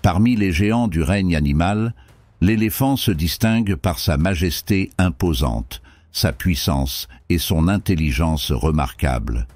Parmi les géants du règne animal, l'éléphant se distingue par sa majesté imposante, sa puissance et son intelligence remarquable.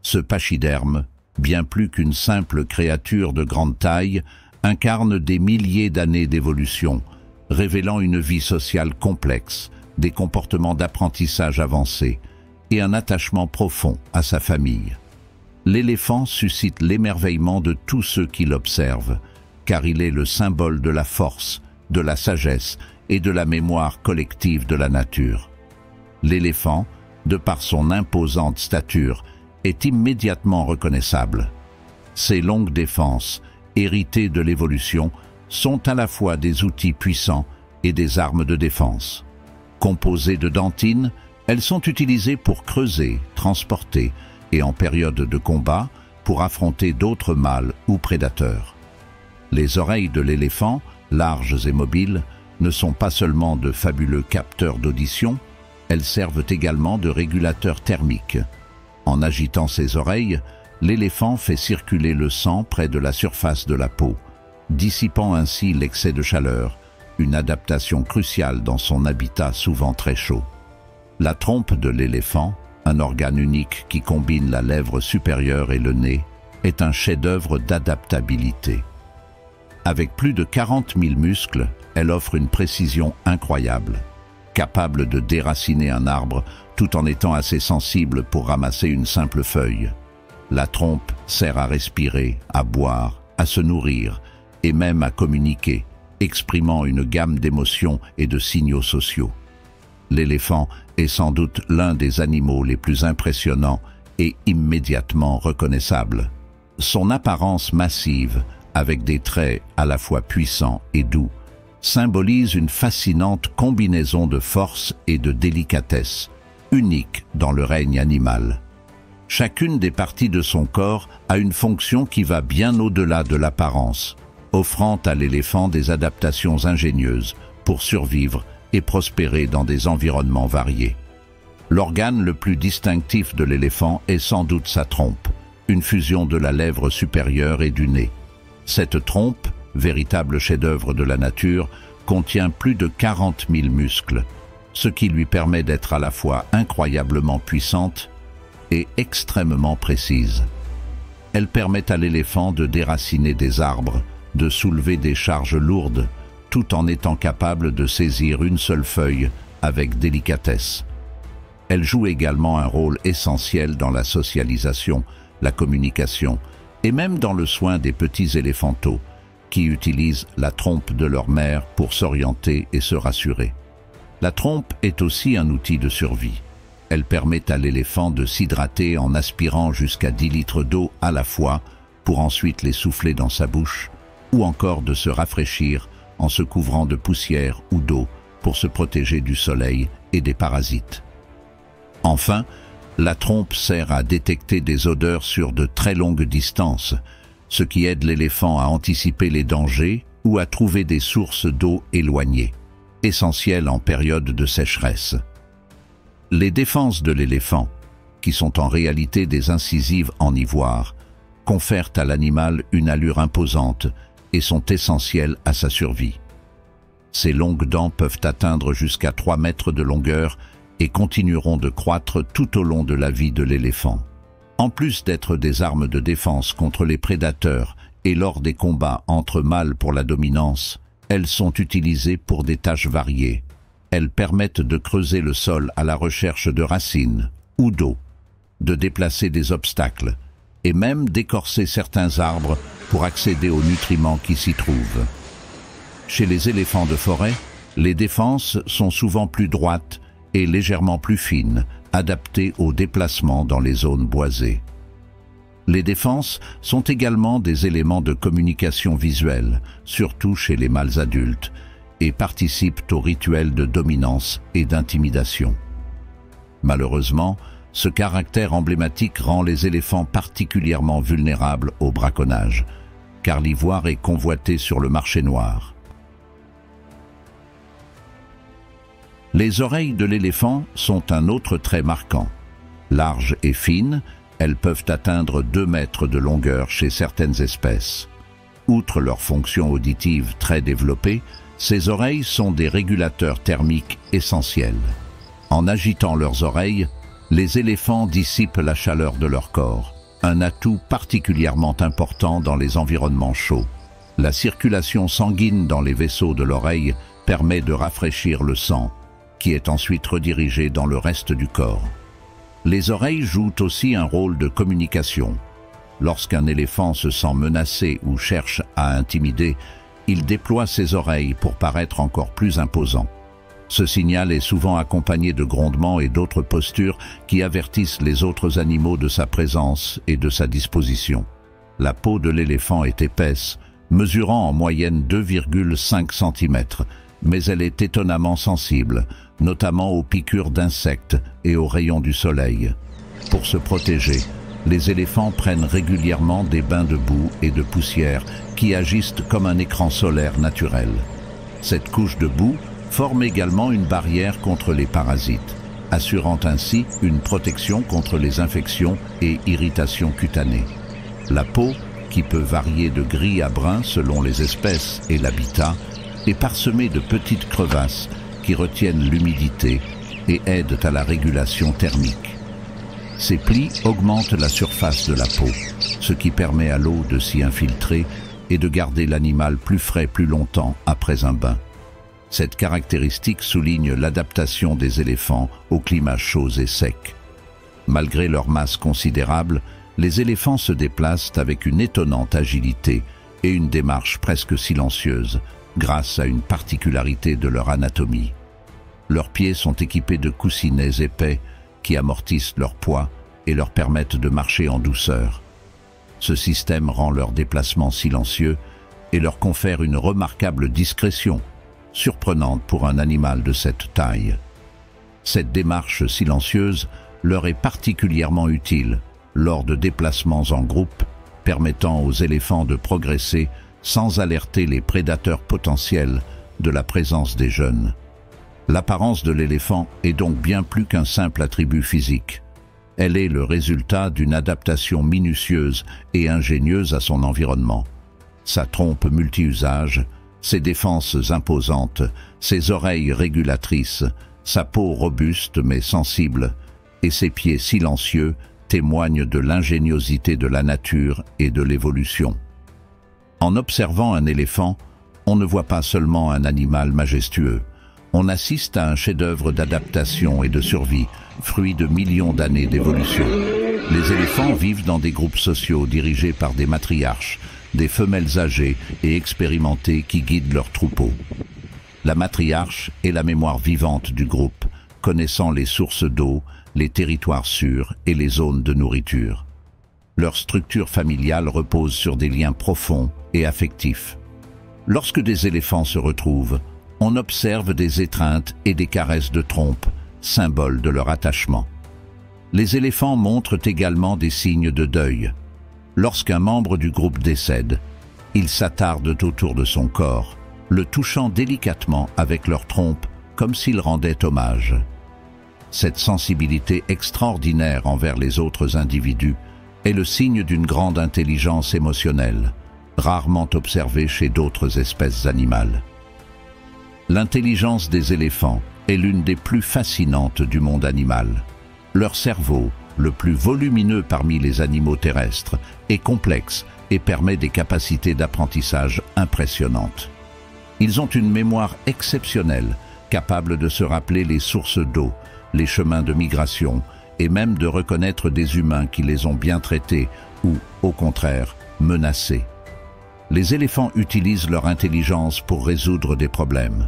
Ce pachyderme, bien plus qu'une simple créature de grande taille, incarne des milliers d'années d'évolution, révélant une vie sociale complexe, des comportements d'apprentissage avancés et un attachement profond à sa famille. L'éléphant suscite l'émerveillement de tous ceux qui l'observent, car il est le symbole de la force, de la sagesse et de la mémoire collective de la nature. L'éléphant, de par son imposante stature, est immédiatement reconnaissable. Ses longues défenses, héritées de l'évolution, sont à la fois des outils puissants et des armes de défense. Composées de dentines, elles sont utilisées pour creuser, transporter et en période de combat pour affronter d'autres mâles ou prédateurs. Les oreilles de l'éléphant, larges et mobiles, ne sont pas seulement de fabuleux capteurs d'audition, elles servent également de régulateurs thermiques. En agitant ses oreilles, l'éléphant fait circuler le sang près de la surface de la peau, dissipant ainsi l'excès de chaleur, une adaptation cruciale dans son habitat souvent très chaud. La trompe de l'éléphant, un organe unique qui combine la lèvre supérieure et le nez, est un chef-d'œuvre d'adaptabilité. Avec plus de 40 000 muscles, elle offre une précision incroyable, capable de déraciner un arbre tout en étant assez sensible pour ramasser une simple feuille. La trompe sert à respirer, à boire, à se nourrir et même à communiquer, exprimant une gamme d'émotions et de signaux sociaux. L'éléphant est sans doute l'un des animaux les plus impressionnants et immédiatement reconnaissables. Son apparence massive, avec des traits à la fois puissants et doux, symbolise une fascinante combinaison de force et de délicatesse, unique dans le règne animal. Chacune des parties de son corps a une fonction qui va bien au-delà de l'apparence, offrant à l'éléphant des adaptations ingénieuses pour survivre et prospérer dans des environnements variés. L'organe le plus distinctif de l'éléphant est sans doute sa trompe, une fusion de la lèvre supérieure et du nez. Cette trompe, véritable chef-d'œuvre de la nature, contient plus de 40 000 muscles, ce qui lui permet d'être à la fois incroyablement puissante et extrêmement précise. Elle permet à l'éléphant de déraciner des arbres, de soulever des charges lourdes, tout en étant capable de saisir une seule feuille avec délicatesse. Elle joue également un rôle essentiel dans la socialisation, la communication et même dans le soin des petits éléphantaux, qui utilisent la trompe de leur mère pour s'orienter et se rassurer. La trompe est aussi un outil de survie. Elle permet à l'éléphant de s'hydrater en aspirant jusqu'à 10 litres d'eau à la fois pour ensuite les souffler dans sa bouche, ou encore de se rafraîchir en se couvrant de poussière ou d'eau pour se protéger du soleil et des parasites. Enfin, la trompe sert à détecter des odeurs sur de très longues distances, ce qui aide l'éléphant à anticiper les dangers ou à trouver des sources d'eau éloignées, essentielles en période de sécheresse. Les défenses de l'éléphant, qui sont en réalité des incisives en ivoire, confèrent à l'animal une allure imposante et sont essentielles à sa survie. Ces longues dents peuvent atteindre jusqu'à 3 mètres de longueur et continueront de croître tout au long de la vie de l'éléphant. En plus d'être des armes de défense contre les prédateurs et lors des combats entre mâles pour la dominance, elles sont utilisées pour des tâches variées. Elles permettent de creuser le sol à la recherche de racines ou d'eau, de déplacer des obstacles et même d'écorcer certains arbres pour accéder aux nutriments qui s'y trouvent. Chez les éléphants de forêt, les défenses sont souvent plus droites et légèrement plus fines, adaptées aux déplacements dans les zones boisées. Les défenses sont également des éléments de communication visuelle, surtout chez les mâles adultes, et participent au rituel de dominance et d'intimidation. Malheureusement, ce caractère emblématique rend les éléphants particulièrement vulnérables au braconnage, car l'ivoire est convoité sur le marché noir. Les oreilles de l'éléphant sont un autre trait marquant. Larges et fines, elles peuvent atteindre 2 mètres de longueur chez certaines espèces. Outre leurs fonctions auditives très développées, ces oreilles sont des régulateurs thermiques essentiels. En agitant leurs oreilles, les éléphants dissipent la chaleur de leur corps, un atout particulièrement important dans les environnements chauds. La circulation sanguine dans les vaisseaux de l'oreille permet de rafraîchir le sang, qui est ensuite redirigé dans le reste du corps. Les oreilles jouent aussi un rôle de communication. Lorsqu'un éléphant se sent menacé ou cherche à intimider, il déploie ses oreilles pour paraître encore plus imposant. Ce signal est souvent accompagné de grondements et d'autres postures qui avertissent les autres animaux de sa présence et de sa disposition. La peau de l'éléphant est épaisse, mesurant en moyenne 2,5 cm, mais elle est étonnamment sensible, notamment aux piqûres d'insectes et aux rayons du soleil. Pour se protéger, les éléphants prennent régulièrement des bains de boue et de poussière qui agissent comme un écran solaire naturel. Cette couche de boue forme également une barrière contre les parasites, assurant ainsi une protection contre les infections et irritations cutanées. La peau, qui peut varier de gris à brun selon les espèces et l'habitat, est parsemée de petites crevasses qui retiennent l'humidité et aident à la régulation thermique. Ces plis augmentent la surface de la peau, ce qui permet à l'eau de s'y infiltrer et de garder l'animal plus frais plus longtemps après un bain. Cette caractéristique souligne l'adaptation des éléphants aux climats chauds et secs. Malgré leur masse considérable, les éléphants se déplacent avec une étonnante agilité et une démarche presque silencieuse, grâce à une particularité de leur anatomie. Leurs pieds sont équipés de coussinets épais qui amortissent leur poids et leur permettent de marcher en douceur. Ce système rend leur déplacement silencieux et leur confère une remarquable discrétion, surprenante pour un animal de cette taille. Cette démarche silencieuse leur est particulièrement utile lors de déplacements en groupe, permettant aux éléphants de progresser sans alerter les prédateurs potentiels de la présence des jeunes. L'apparence de l'éléphant est donc bien plus qu'un simple attribut physique. Elle est le résultat d'une adaptation minutieuse et ingénieuse à son environnement. Sa trompe multi-usage, ses défenses imposantes, ses oreilles régulatrices, sa peau robuste mais sensible et ses pieds silencieux témoignent de l'ingéniosité de la nature et de l'évolution. En observant un éléphant, on ne voit pas seulement un animal majestueux. On assiste à un chef-d'œuvre d'adaptation et de survie, fruit de millions d'années d'évolution. Les éléphants vivent dans des groupes sociaux dirigés par des matriarches, des femelles âgées et expérimentées qui guident leurs troupeaux. La matriarche est la mémoire vivante du groupe, connaissant les sources d'eau, les territoires sûrs et les zones de nourriture. Leur structure familiale repose sur des liens profonds et affectifs. Lorsque des éléphants se retrouvent, on observe des étreintes et des caresses de trompe, symboles de leur attachement. Les éléphants montrent également des signes de deuil. Lorsqu'un membre du groupe décède, ils s'attardent autour de son corps, le touchant délicatement avec leur trompe, comme s'ils rendaient hommage. Cette sensibilité extraordinaire envers les autres individus est le signe d'une grande intelligence émotionnelle, rarement observée chez d'autres espèces animales. L'intelligence des éléphants est l'une des plus fascinantes du monde animal. Leur cerveau, le plus volumineux parmi les animaux terrestres, est complexe et permet des capacités d'apprentissage impressionnantes. Ils ont une mémoire exceptionnelle, capable de se rappeler les sources d'eau, les chemins de migration et même de reconnaître des humains qui les ont bien traités ou, au contraire, menacés. Les éléphants utilisent leur intelligence pour résoudre des problèmes.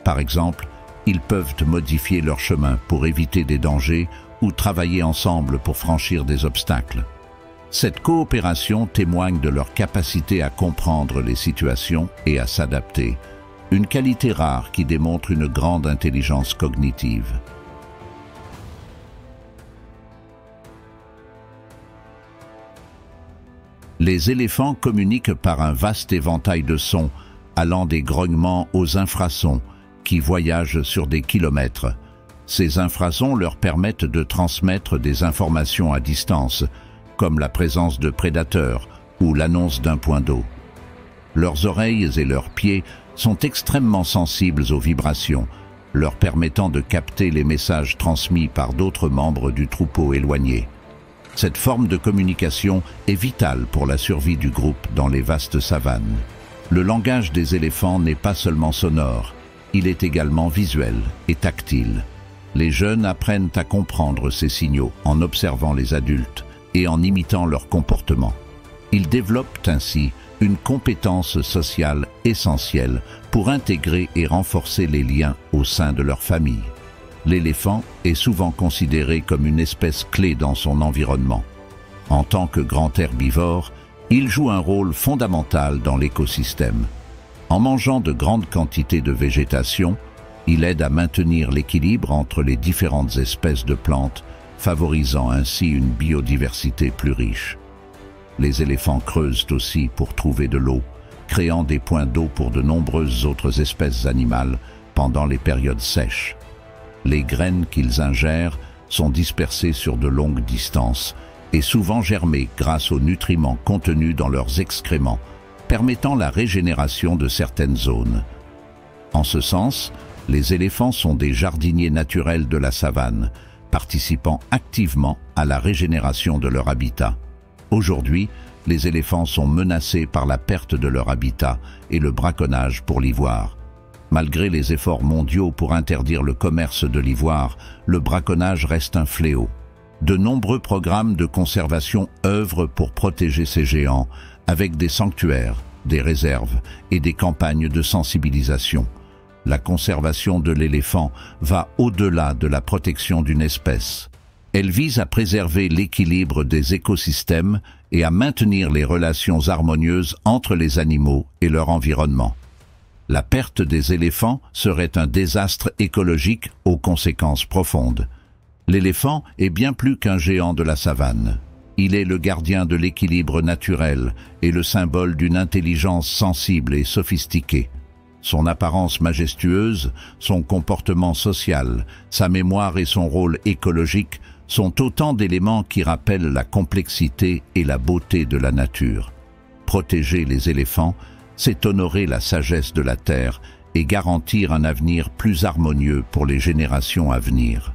Par exemple, ils peuvent modifier leur chemin pour éviter des dangers ou travailler ensemble pour franchir des obstacles. Cette coopération témoigne de leur capacité à comprendre les situations et à s'adapter, une qualité rare qui démontre une grande intelligence cognitive. Les éléphants communiquent par un vaste éventail de sons, allant des grognements aux infrasons, qui voyagent sur des kilomètres. Ces infrasons leur permettent de transmettre des informations à distance, comme la présence de prédateurs ou l'annonce d'un point d'eau. Leurs oreilles et leurs pieds sont extrêmement sensibles aux vibrations, leur permettant de capter les messages transmis par d'autres membres du troupeau éloigné. Cette forme de communication est vitale pour la survie du groupe dans les vastes savanes. Le langage des éléphants n'est pas seulement sonore, il est également visuel et tactile. Les jeunes apprennent à comprendre ces signaux en observant les adultes et en imitant leur comportement. Ils développent ainsi une compétence sociale essentielle pour intégrer et renforcer les liens au sein de leur famille. L'éléphant est souvent considéré comme une espèce clé dans son environnement. En tant que grand herbivore, il joue un rôle fondamental dans l'écosystème. En mangeant de grandes quantités de végétation, il aide à maintenir l'équilibre entre les différentes espèces de plantes, favorisant ainsi une biodiversité plus riche. Les éléphants creusent aussi pour trouver de l'eau, créant des points d'eau pour de nombreuses autres espèces animales pendant les périodes sèches. Les graines qu'ils ingèrent sont dispersées sur de longues distances et souvent germées grâce aux nutriments contenus dans leurs excréments, permettant la régénération de certaines zones. En ce sens, les éléphants sont des jardiniers naturels de la savane, participant activement à la régénération de leur habitat. Aujourd'hui, les éléphants sont menacés par la perte de leur habitat et le braconnage pour l'ivoire. Malgré les efforts mondiaux pour interdire le commerce de l'ivoire, le braconnage reste un fléau. De nombreux programmes de conservation œuvrent pour protéger ces géants, avec des sanctuaires, des réserves et des campagnes de sensibilisation. La conservation de l'éléphant va au-delà de la protection d'une espèce. Elle vise à préserver l'équilibre des écosystèmes et à maintenir les relations harmonieuses entre les animaux et leur environnement. La perte des éléphants serait un désastre écologique aux conséquences profondes. L'éléphant est bien plus qu'un géant de la savane. Il est le gardien de l'équilibre naturel et le symbole d'une intelligence sensible et sophistiquée. Son apparence majestueuse, son comportement social, sa mémoire et son rôle écologique sont autant d'éléments qui rappellent la complexité et la beauté de la nature. Protéger les éléphants, c'est honorer la sagesse de la Terre et garantir un avenir plus harmonieux pour les générations à venir.